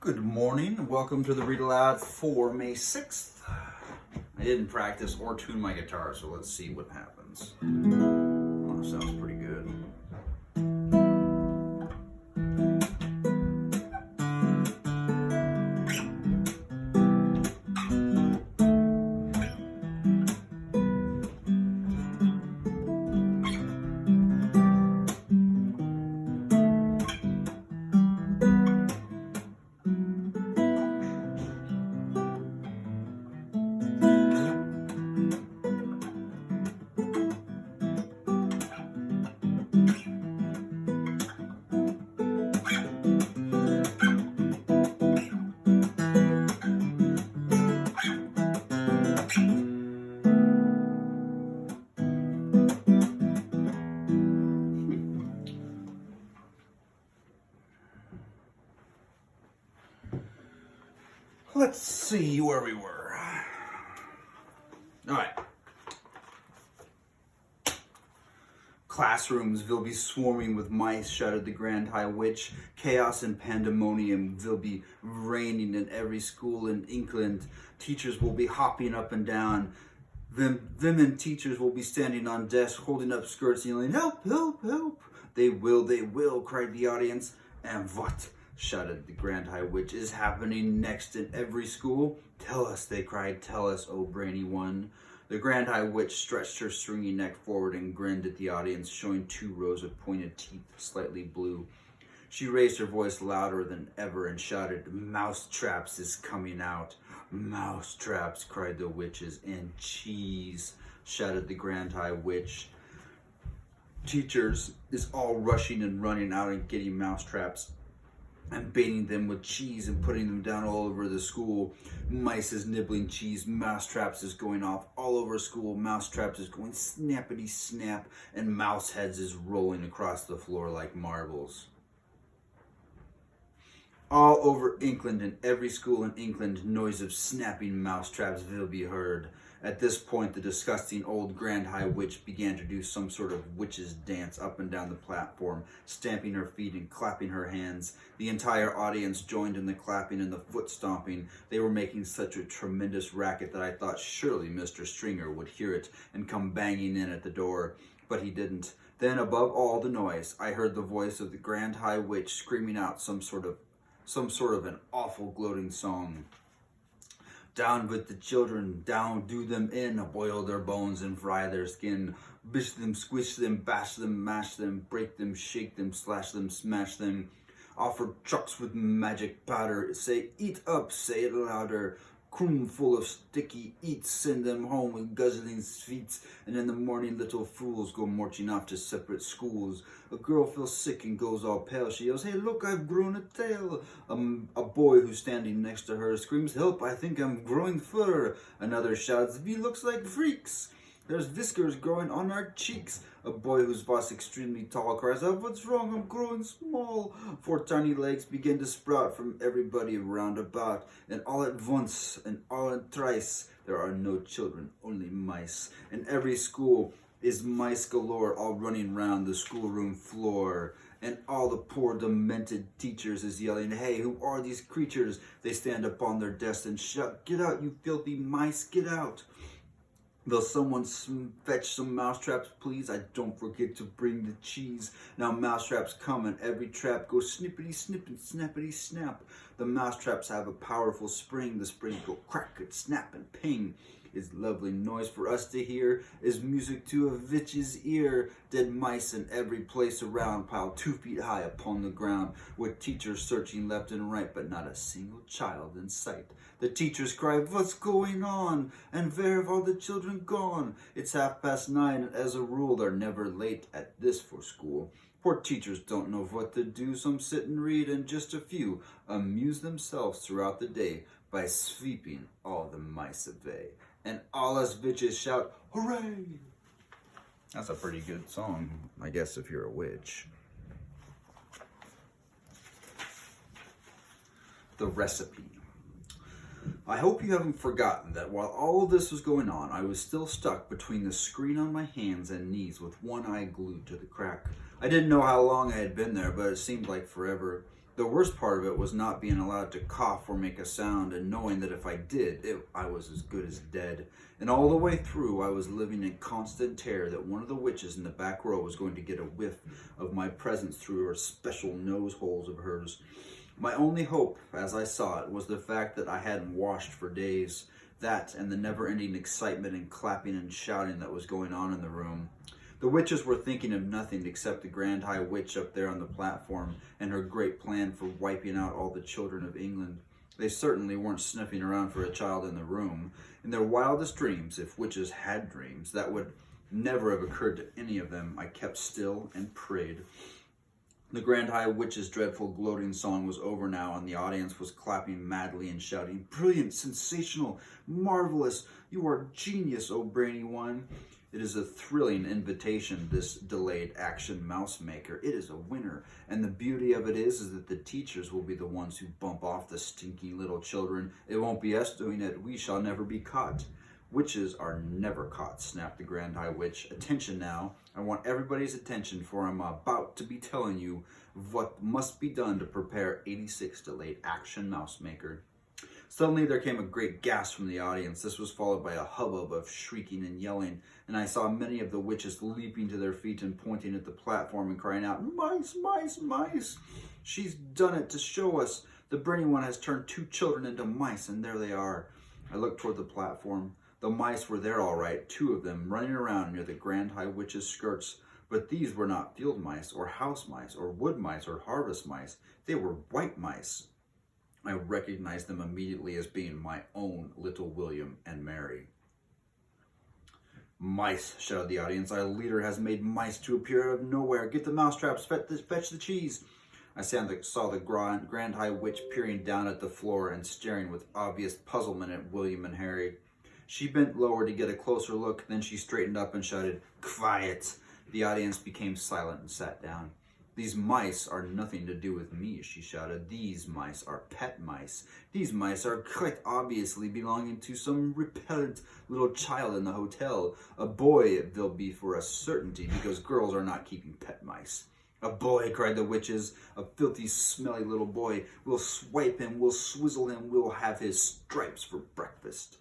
Good morning. Welcome to the Read Aloud for May 6th. I didn't practice or tune my guitar, so let's see what happens. Oh, sounds pretty good. Let's see where we were. All right. Classrooms will be swarming with mice, shouted the Grand High Witch. Chaos and pandemonium will be reigning in every school in England. Teachers will be hopping up and down. Women teachers will be standing on desks, holding up skirts, yelling, "Help, help, help!" They will, cried the audience. And what, shouted the Grand High Witch, is happening next in every school? Tell us, they cried, tell us, O brainy one. The Grand High Witch stretched her stringy neck forward and grinned at the audience, showing 2 rows of pointed teeth, slightly blue. She raised her voice louder than ever and shouted, "Mousetraps is coming out." "Mousetraps," cried the witches. "And cheese," shouted the Grand High Witch. Teachers is all rushing and running out and getting mousetraps and baiting them with cheese and putting them down all over the school. Mice is nibbling cheese, mousetraps is going off all over school, mousetraps is going snappity snap, and mouse heads is rolling across the floor like marbles. All over England, in every school in England, noise of snapping mousetraps will be heard. At this point, the disgusting old Grand High Witch began to do some sort of witch's dance up and down the platform, stamping her feet and clapping her hands. The entire audience joined in the clapping and the foot stomping. They were making such a tremendous racket that I thought surely Mr. Stringer would hear it and come banging in at the door, but he didn't. Then, above all the noise, I heard the voice of the Grand High Witch screaming out some sort of an awful gloating song. "Down with the children, down do them in, boil their bones and fry their skin, bish them, squish them, bash them, mash them, break them, shake them, slash them, smash them, offer trucks with magic powder, say eat up, say it louder, croom full of sticky eats, send them home with guzzling feet, and in the morning little fools go marching off to separate schools. A girl feels sick and goes all pale, she yells, 'Hey look, I've grown a tail!' A boy who's standing next to her screams, 'Help, I think I'm growing fur!' Another shouts, 'We looks like freaks! There's whiskers growing on our cheeks!' A boy whose voice extremely tall cries out, 'What's wrong? I'm growing small!' 4 tiny legs begin to sprout from everybody round about, and all at once, and all at thrice, there are no children, only mice. In every school is mice galore, all running round the schoolroom floor. And all the poor demented teachers is yelling, 'Hey, who are these creatures?' They stand up on their desks and shout, 'Get out, you filthy mice, get out!' Will someone fetch some mousetraps, please? I don't forget to bring the cheese. Now mousetraps come and every trap goes snippity snip and snappity snap. The mousetraps have a powerful spring. The spring go crack and snap and ping. Is lovely noise for us to hear, is music to a witch's ear. Dead mice in every place around, piled 2 feet high upon the ground, with teachers searching left and right, but not a single child in sight. The teachers cry, 'What's going on? And where have all the children gone?' It's 9:30, and as a rule, they're never late at this for school. Poor teachers don't know what to do, some sit and read, and just a few amuse themselves throughout the day by sweeping all the mice away. And all us bitches shout, 'Hooray!'" That's a pretty good song, I guess, if you're a witch. The recipe. I hope you haven't forgotten that while all of this was going on, I was still stuck between the screen on my hands and knees with one eye glued to the crack. I didn't know how long I had been there, but it seemed like forever. The worst part of it was not being allowed to cough or make a sound, and knowing that if I did, I was as good as dead. And all the way through, I was living in constant terror that one of the witches in the back row was going to get a whiff of my presence through her special nose holes of hers. My only hope, as I saw it, was the fact that I hadn't washed for days. That and the never-ending excitement and clapping and shouting that was going on in the room. The witches were thinking of nothing except the Grand High Witch up there on the platform and her great plan for wiping out all the children of England. They certainly weren't sniffing around for a child in the room. In their wildest dreams, if witches had dreams, that would never have occurred to any of them. I kept still and prayed. The Grand High Witch's dreadful gloating song was over now, and the audience was clapping madly and shouting, "Brilliant, sensational, marvelous, you are genius, O brainy one." It is a thrilling invitation, this delayed action mouse maker. It is a winner. And the beauty of it is that the teachers will be the ones who bump off the stinky little children. It won't be us doing it. We shall never be caught. Witches are never caught, snapped the Grand High Witch. Attention now. I want everybody's attention, for I'm about to be telling you what must be done to prepare 86 delayed action mouse maker. Suddenly there came a great gasp from the audience. This was followed by a hubbub of shrieking and yelling, and I saw many of the witches leaping to their feet and pointing at the platform and crying out, "Mice, mice, mice! She's done it to show us. The brainy one has turned 2 children into mice, and there they are." I looked toward the platform. The mice were there all right, 2 of them running around near the Grand High Witch's skirts. But these were not field mice, or house mice, or wood mice, or harvest mice. They were white mice. I recognized them immediately as being my own little William and Mary. "Mice," shouted the audience. "Our leader has made mice to appear out of nowhere. Get the mousetraps, fetch the cheese." I saw the Grand High Witch peering down at the floor and staring with obvious puzzlement at William and Harry. She bent lower to get a closer look, then she straightened up and shouted, "Quiet!" The audience became silent and sat down. "These mice are nothing to do with me," she shouted. "These mice are pet mice. These mice are quite obviously belonging to some repellent little child in the hotel. A boy they'll be for a certainty, because girls are not keeping pet mice." "A boy," cried the witches. "A filthy, smelly little boy. We'll swipe him, we'll swizzle him, we'll have his stripes for breakfast."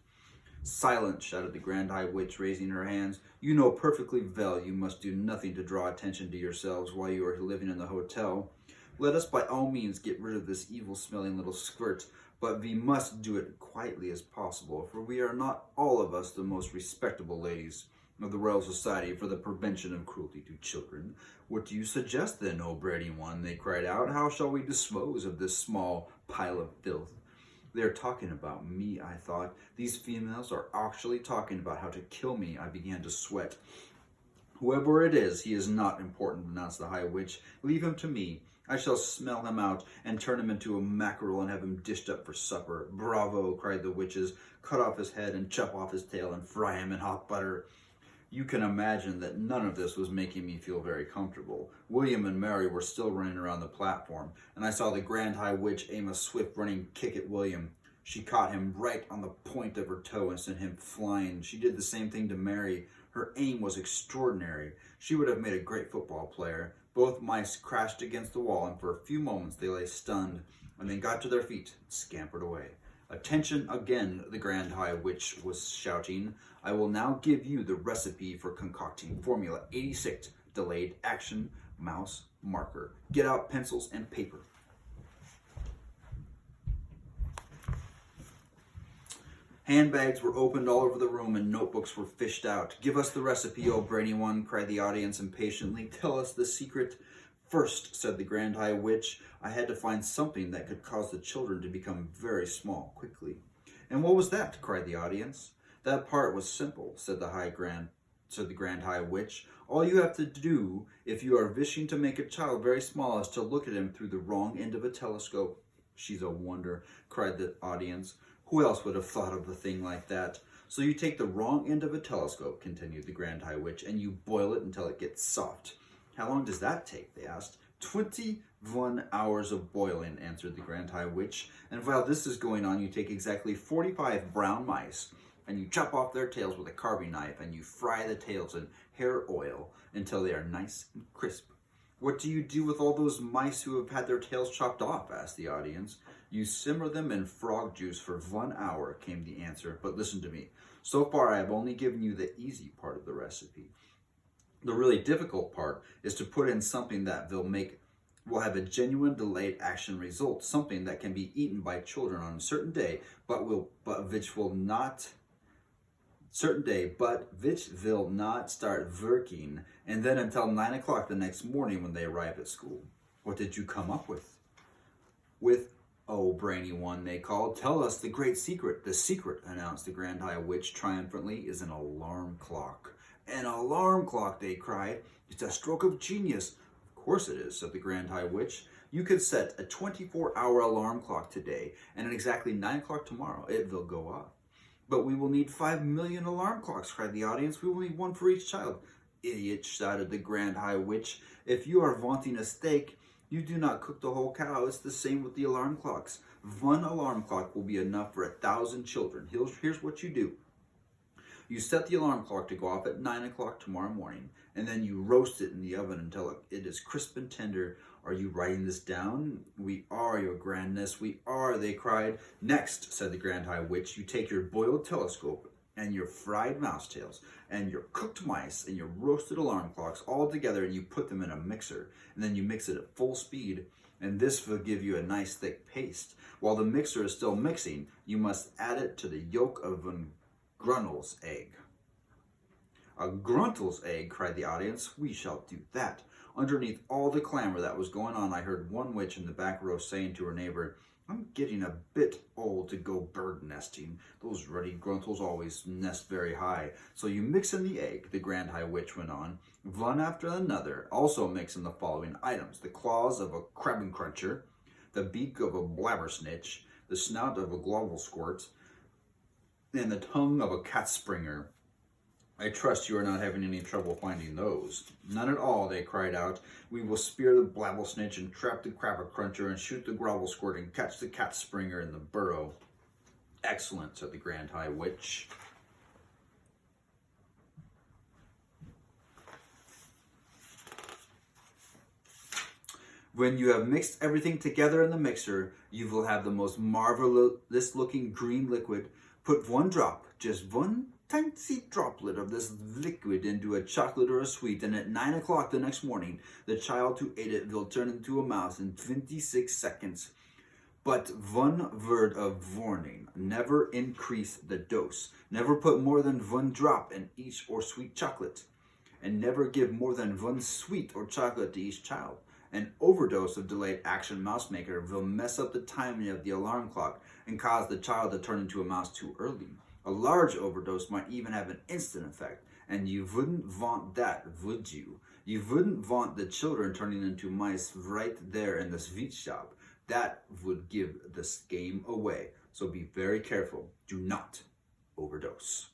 "Silence," shouted the Grand High Witch, raising her hands. "You know perfectly well you must do nothing to draw attention to yourselves while you are living in the hotel. Let us by all means get rid of this evil-smelling little squirt, but we must do it quietly as possible, for we are not all of us the most respectable ladies of the Royal Society for the Prevention of Cruelty to Children. What do you suggest then, O brainy one?" they cried out. "How shall we dispose of this small pile of filth?" "They're talking about me," I thought. "These females are actually talking about how to kill me." I began to sweat. "Whoever it is, he is not important," announced the High Witch. "Leave him to me. I shall smell him out and turn him into a mackerel and have him dished up for supper." "Bravo," cried the witches. "Cut off his head and chop off his tail and fry him in hot butter." You can imagine that none of this was making me feel very comfortable. William and Mary were still running around the platform, and I saw the Grand High Witch aim a swift running kick at William. She caught him right on the point of her toe and sent him flying. She did the same thing to Mary. Her aim was extraordinary. She would have made a great football player. Both mice crashed against the wall, and for a few moments they lay stunned, and then got to their feet and scampered away. "Attention again," the Grand High Witch was shouting. "I will now give you the recipe for concocting Formula 86 Delayed Action Mouse Marker. Get out pencils and paper." Handbags were opened all over the room and notebooks were fished out. "Give us the recipe, O brainy one," cried the audience impatiently. "Tell us the secret." "First," said the Grand High Witch, "I had to find something that could cause the children to become very small quickly." "And what was that?" cried the audience. "That part was simple," said the Grand High Witch. "All you have to do, if you are wishing to make a child very small, is to look at him through the wrong end of a telescope." "She's a wonder," cried the audience. "Who else would have thought of a thing like that?" "So you take the wrong end of a telescope," continued the Grand High Witch, "and you boil it until it gets soft." "How long does that take?" they asked. 21 hours of boiling," answered the Grand High Witch. "And while this is going on, you take exactly 45 brown mice, and you chop off their tails with a carving knife, and you fry the tails in hair oil until they are nice and crisp. What do you do with all those mice who have had their tails chopped off? Asked the audience. You simmer them in frog juice for 1 hour, came the answer. But listen to me. So far, I have only given you the easy part of the recipe. The really difficult part is to put in something that will have a genuine delayed action result, something that can be eaten by children on a certain day, but which will not start working, and then until 9 o'clock the next morning when they arrive at school. What did you come up with? Oh, brainy one, they called. Tell us the great secret. The secret, announced the Grand High Witch triumphantly, is an alarm clock. An alarm clock, they cried. It's a stroke of genius. Of course it is, said the Grand High Witch. You could set a 24-hour alarm clock today, and at exactly 9 o'clock tomorrow, it will go off. But we will need 5 million alarm clocks, cried the audience. We will need one for each child. Idiot, shouted the Grand High Witch. If you are wanting a steak, you do not cook the whole cow. It's the same with the alarm clocks. One alarm clock will be enough for 1,000 children. Here's what you do. You set the alarm clock to go off at 9 o'clock tomorrow morning, and then you roast it in the oven until it is crisp and tender. Are you writing this down? We are, your grandness, we are, they cried. Next, said the Grand High Witch, you take your boiled telescope and your fried mouse tails and your cooked mice and your roasted alarm clocks all together, and you put them in a mixer, and then you mix it at full speed, and this will give you a nice thick paste. While the mixer is still mixing, you must add it to the yolk of a grunnel's egg. A gruntel's egg, cried the audience. We shall do that. Underneath all the clamor that was going on, I heard one witch in the back row saying to her neighbor, I'm getting a bit old to go bird nesting. Those ruddy gruntles always nest very high. So you mix in the egg, the Grand High Witch went on, one after another. Also mix in the following items: the claws of a crab cruncher, the beak of a blabbersnitch, the snout of a globble squirt, and the tongue of a cat springer. I trust you are not having any trouble finding those. None at all, they cried out. We will spear the blabblesnitch and trap the crabber cruncher and shoot the grovel squirt and catch the cat springer in the burrow. Excellent, said the Grand High Witch. When you have mixed everything together in the mixer, you will have the most marvelous looking green liquid. Put one drop, just one tiny droplet of this liquid into a chocolate or a sweet, and at 9 o'clock the next morning, the child who ate it will turn into a mouse in 26 seconds. But one word of warning, never increase the dose. Never put more than one drop in each or sweet chocolate, and never give more than one sweet or chocolate to each child. An overdose of delayed action mouse maker will mess up the timing of the alarm clock and cause the child to turn into a mouse too early. A large overdose might even have an instant effect, and you wouldn't want that, would you? You wouldn't want the children turning into mice right there in the sweet shop. That would give this game away. So be very careful. Do not overdose.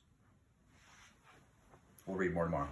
We'll read more tomorrow.